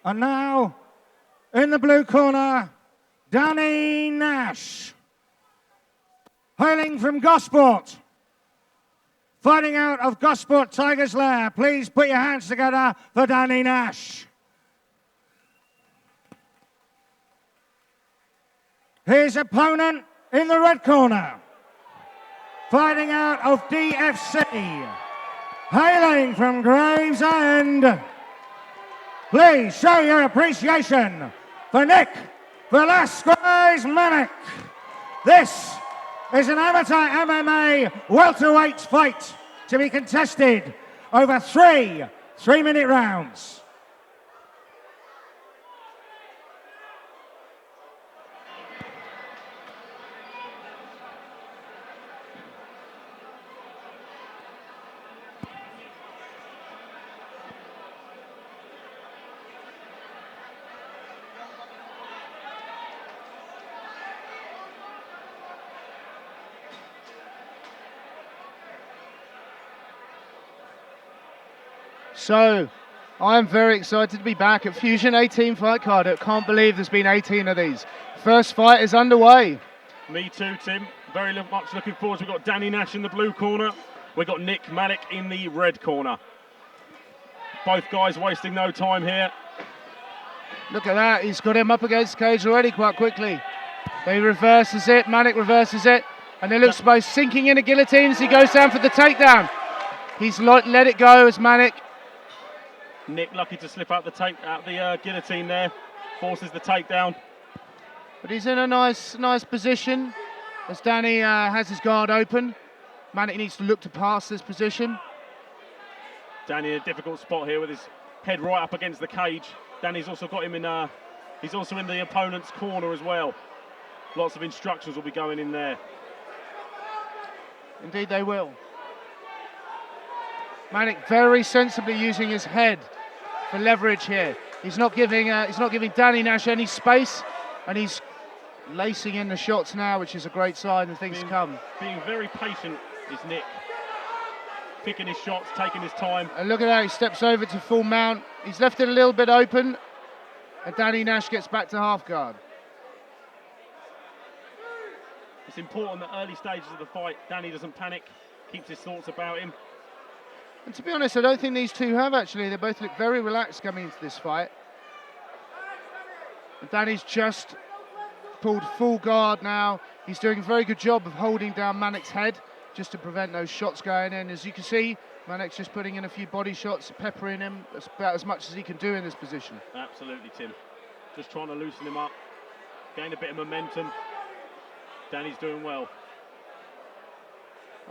And now, in the blue corner, Danny Nash. Hailing from Gosport. Fighting out of Gosport Tiger's Lair. Please put your hands together for Danny Nash. His opponent in the red corner. Fighting out of DFC. Hailing from Gravesend. Please show your appreciation for Nick Velasquez Manik. This is an amateur MMA welterweight fight to be contested over three 3-minute rounds. So, I'm very excited to be back at Fusion 18 fight card. I can't believe there's been 18 of these. First fight is underway. Me too, Tim. Very much looking forward. We've got Danny Nash in the blue corner. We've got Nick Manik in the red corner. Both guys wasting no time here. Look at that. He's got him up against the cage already quite quickly. He reverses it. Manik reverses it. And it looks both sinking in a guillotine as he goes down for the takedown. He's let it go as Manik. Nick lucky to slip out the guillotine there, forces the takedown. But he's in a nice position as Danny has his guard open. Manik needs to look to pass this position. Danny in a difficult spot here with his head right up against the cage. Danny's also got him in. He's also in the opponent's corner as well. Lots of instructions will be going in there. Indeed, they will. Manik very sensibly using his head for leverage here. He's not giving Danny Nash any space, and he's lacing in the shots now, which is a great sign of things to come. Being very patient is Nick. Picking his shots, taking his time. And look at that, he steps over to full mount. He's left it a little bit open, and Danny Nash gets back to half guard. It's important that early stages of the fight, Danny doesn't panic, keeps his thoughts about him. And to be honest, I don't think these two have actually. They both look very relaxed coming into this fight. And Danny's just pulled full guard now. He's doing a very good job of holding down Manik's head just to prevent those shots going in. As you can see, Manik's just putting in a few body shots, peppering him. That's about as much as he can do in this position. Absolutely, Tim. Just trying to loosen him up, gain a bit of momentum. Danny's doing well.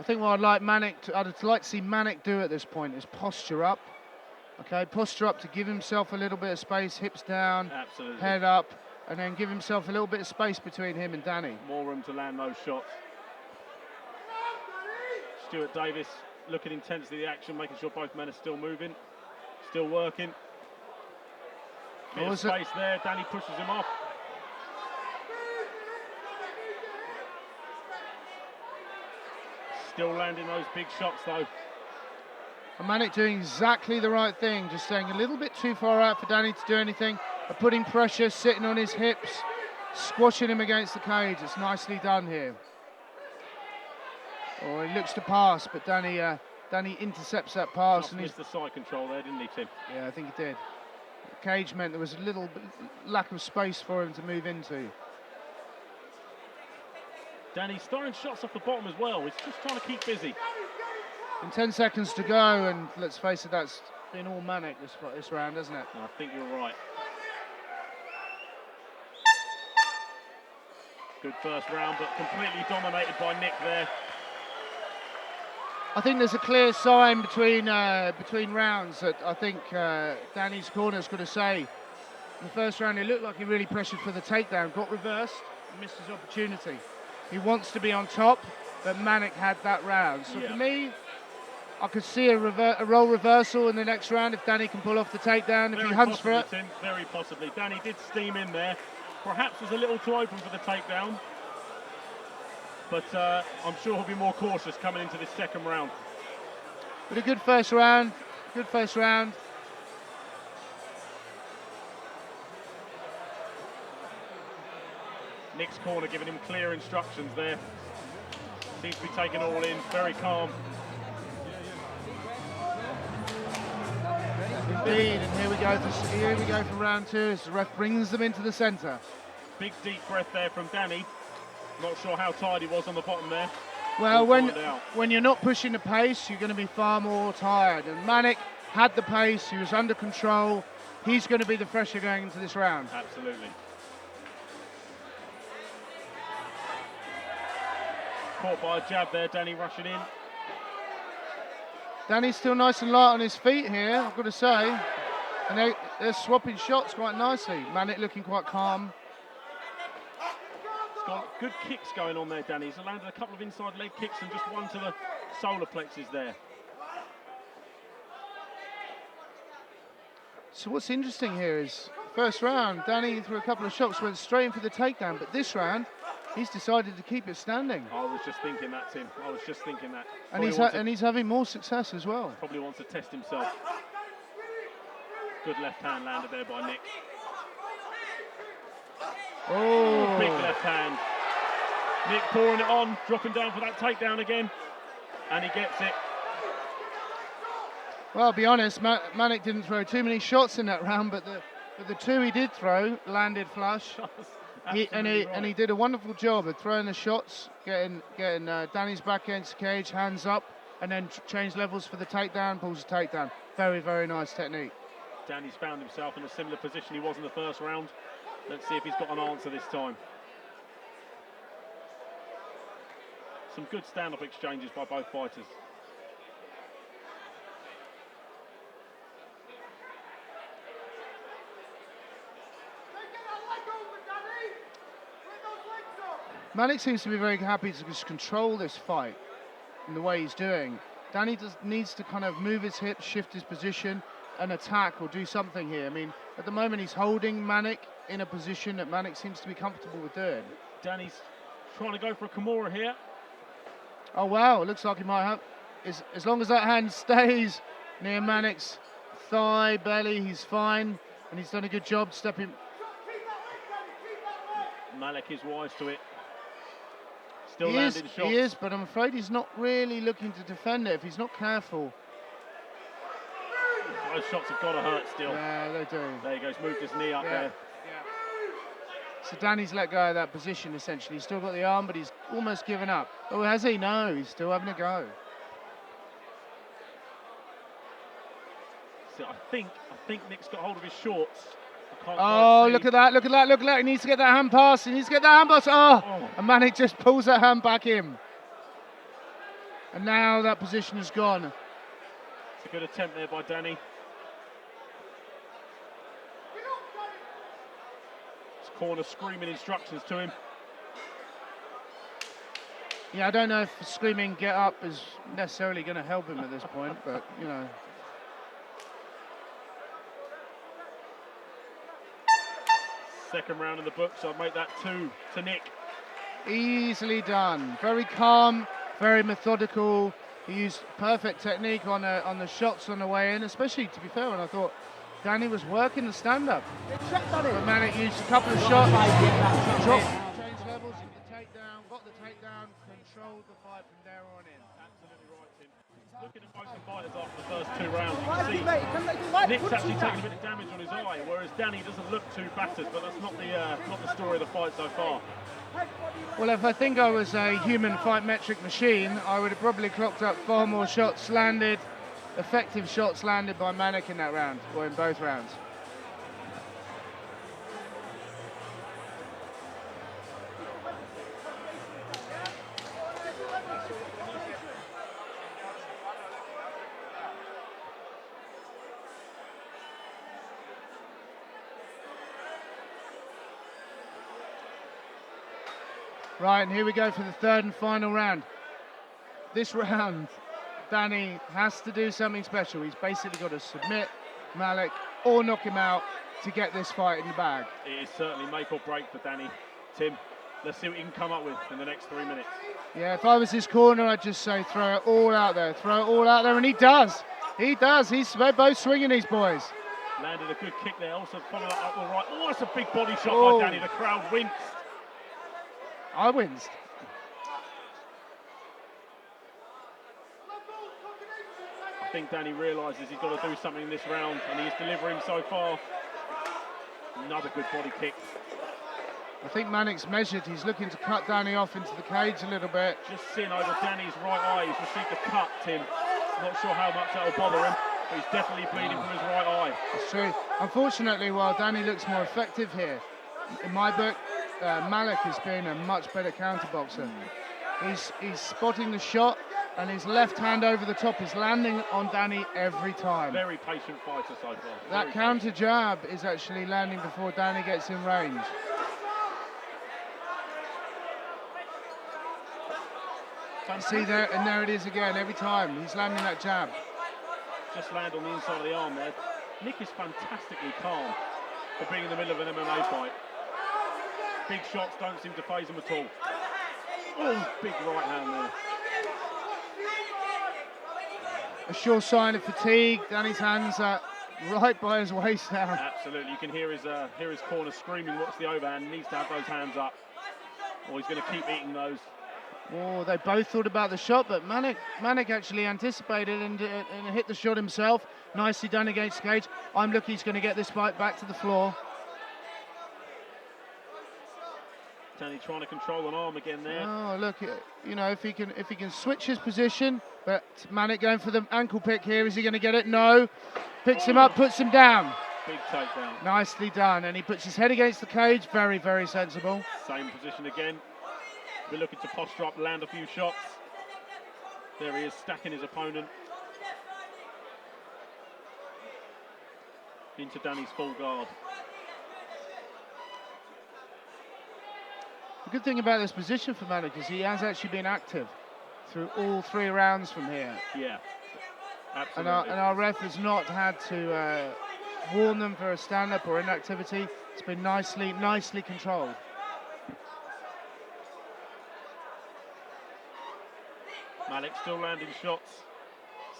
I think what I'd like to see Manik do at this point is posture up. Okay, posture up to give himself a little bit of space, hips down, absolutely, head up, and then give himself a little bit of space between him and Danny. More room to land those shots. Stuart Davis looking intensely at the action, making sure both men are still moving, still working. Bit of space there, Danny pushes him off. Still landing those big shots though. And Manik doing exactly the right thing, just staying a little bit too far out for Danny to do anything, but putting pressure, sitting on his hips, squashing him against the cage. It's nicely done here. Oh, he looks to pass, but Danny intercepts that pass. Just missed the side control there, didn't he, Tim? Yeah, I think he did. The cage meant there was a little lack of space for him to move into. Danny's throwing shots off the bottom as well. He's just trying to keep busy. And 10 seconds to go, and let's face it, that's been all Manik this round, hasn't it? I think you're right. Good first round, but completely dominated by Nick there. I think there's a clear sign between rounds that I think Danny's corner's going to say. In the first round, it looked like he really pressured for the takedown, got reversed, and missed his opportunity. He wants to be on top, but Manik had that round. So for me, I could see a role reversal in the next round if Danny can pull off the takedown, if he hunts for it. Tim, very possibly. Danny did steam in there. Perhaps was a little too open for the takedown. But I'm sure he'll be more cautious coming into this second round. But a good first round. Nick's corner giving him clear instructions there. Seems to be taking all in, very calm. Indeed, and here we go for round 2 as the ref brings them into the centre. Big deep breath there from Danny. Not sure how tired he was on the bottom there. Well, when you're not pushing the pace, you're going to be far more tired. And Manik had the pace, he was under control. He's going to be the fresher going into this round. Absolutely. Caught by a jab there, Danny rushing in. Danny's still nice and light on his feet here, I've got to say. And they're swapping shots quite nicely. Manik looking quite calm. He's got good kicks going on there, Danny. He's landed a couple of inside leg kicks and just one to the solar plexus there. So what's interesting here is, first round, Danny threw a couple of shots, went straight in for the takedown, but this round, he's decided to keep it standing. I was just thinking that, Tim. I was just thinking that. And he's having more success as well. Probably wants to test himself. Good left hand landed there by Nick. Oh, big left hand. Nick pouring it on, dropping down for that takedown again, and he gets it. Well, I'll be honest, Manik didn't throw too many shots in that round, but the two he did throw landed flush. And he did a wonderful job of throwing the shots, getting Danny's back against the cage, hands up, and then change levels for the takedown, pulls the takedown. Very, very nice technique. Danny's found himself in a similar position he was in the first round. Let's see if he's got an answer this time. Some good stand-up exchanges by both fighters. Manik seems to be very happy to just control this fight in the way he's doing. Danny needs to kind of move his hips, shift his position, and attack or do something here. I mean, at the moment he's holding Manik in a position that Manik seems to be comfortable with doing. Danny's trying to go for a Kimura here. Oh wow, it looks like he might have. As long as that hand stays near Manik's thigh, belly, he's fine. And he's done a good job stepping. Manik is wise to it. Still landing shots. He is, but I'm afraid he's not really looking to defend it if he's not careful. Those shots have got to hurt still. Yeah, they do. There he goes, moved his knee up there. Yeah. So Danny's let go of that position essentially. He's still got the arm, but he's almost given up. Oh, has he? No, he's still having a go. So I think Nick's got hold of his shorts. Oh, look at that, look at that, look at that. He needs to get that hand pass. He needs to get that hand pass. Oh. And Manik just pulls that hand back in. And now that position is gone. It's a good attempt there by Danny. His corner screaming instructions to him. Yeah, I don't know if screaming get up is necessarily going to help him at this point, but, you know. Second round in the books, so I'll make that 2 to Nick. Easily done. Very calm, very methodical. He used perfect technique on the shots on the way in, especially, to be fair, when I thought Danny was working the stand-up. But Manik used a couple of shots, dropped, changed levels, the takedown, got the takedown, controlled the fight from there on in. Absolutely right, Tim. Looking at both the fighters after the first 2 rounds, you can see Nick's actually taking a bit of damage on his eye, whereas Danny doesn't look too battered, but that's not the story of the fight so far. Well, if I think I was a human fight metric machine, I would have probably clocked up far more shots landed, effective shots landed by Manik in that round, or in both rounds. Right, and here we go for the third and final round. This round, Danny has to do something special. He's basically got to submit Manik or knock him out to get this fight in the bag. It is certainly make or break for Danny. Tim, let's see what he can come up with in the next 3 minutes. Yeah, if I was his corner, I'd just say throw it all out there, throw it all out there, and he does. He does. They're both swinging, these boys. Landed a good kick there, also followed that up the right. Oh, that's a big body shot by Danny. The crowd winced. I winced. I think Danny realises he's got to do something in this round, and he's delivering so far. Another good body kick. I think Manik's measured. He's looking to cut Danny off into the cage a little bit. Just seeing over Danny's right eye. He's received a cut, Tim. Not sure how much that'll bother him, but he's definitely bleeding from his right eye. It's true. Unfortunately, while Danny looks more effective here, in my book, Malik has been a much better counterboxer. He's spotting the shot, and his left hand over the top is landing on Danny every time. Very patient fighter so far. That counter jab is actually landing before Danny gets in range. See there, and there it is again. Every time he's landing that jab. Just land on the inside of the arm there. Nick is fantastically calm for being in the middle of an MMA fight. Big shots don't seem to faze him at all. Oh, big right hand there. A sure sign of fatigue. Danny's hands are right by his waist now. Absolutely, you can hear his corner screaming, what's the overhand? He needs to have those hands up, or he's going to keep eating those. Oh, they both thought about the shot, but Manik actually anticipated and hit the shot himself. Nicely done against the cage. I'm looking he's going to get this fight back to the floor. Danny trying to control an arm again there. Oh, look, you know, if he can switch his position, but Manik going for the ankle pick here. Is he going to get it? No. Picks him up, puts him down. Big takedown. Nicely done, and he puts his head against the cage. Very, very sensible. Same position again. We're looking to posture up, land a few shots. There he is, stacking his opponent. Into Danny's full guard. The good thing about this position for Manik is he has actually been active through all 3 rounds from here. Yeah, absolutely. And our ref has not had to warn them for a stand-up or inactivity. It's been nicely controlled. Malik still landing shots.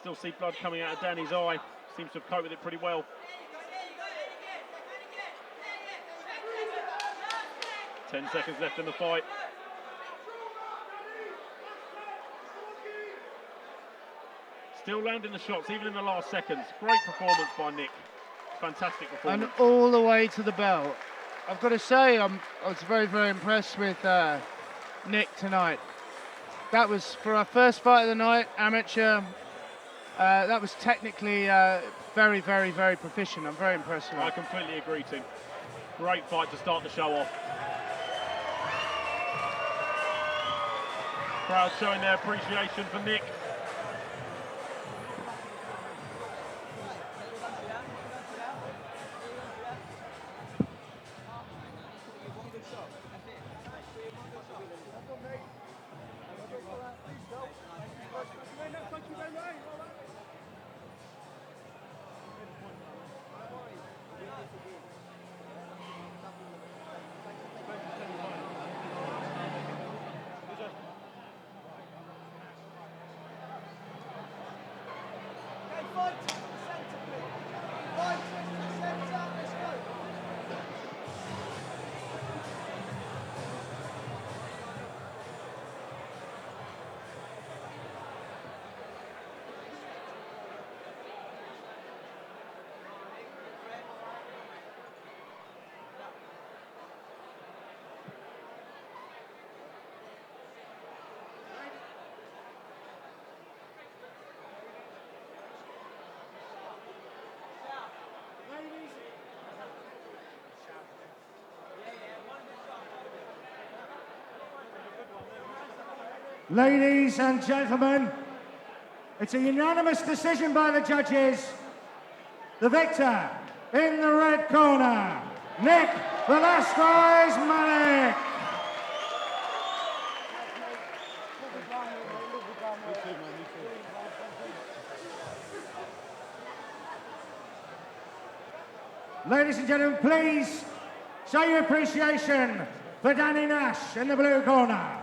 Still see blood coming out of Danny's eye. Seems to have coped with it pretty well. Ten seconds left in the fight. Still landing the shots, even in the last seconds. Great performance by Nick. Fantastic performance. And all the way to the bell. I've got to say, I was very, very impressed with Nick tonight. That was, for our first fight of the night, amateur, that was technically very, very, very proficient. I'm very impressed with that. I completely agree, Tim. Great fight to start the show off. Crowd showing their appreciation for Nick. Ladies and gentlemen, it's a unanimous decision by the judges. The victor in the red corner, Nick Velasquez Manik. Ladies and gentlemen, please show your appreciation for Danny Nash in the blue corner.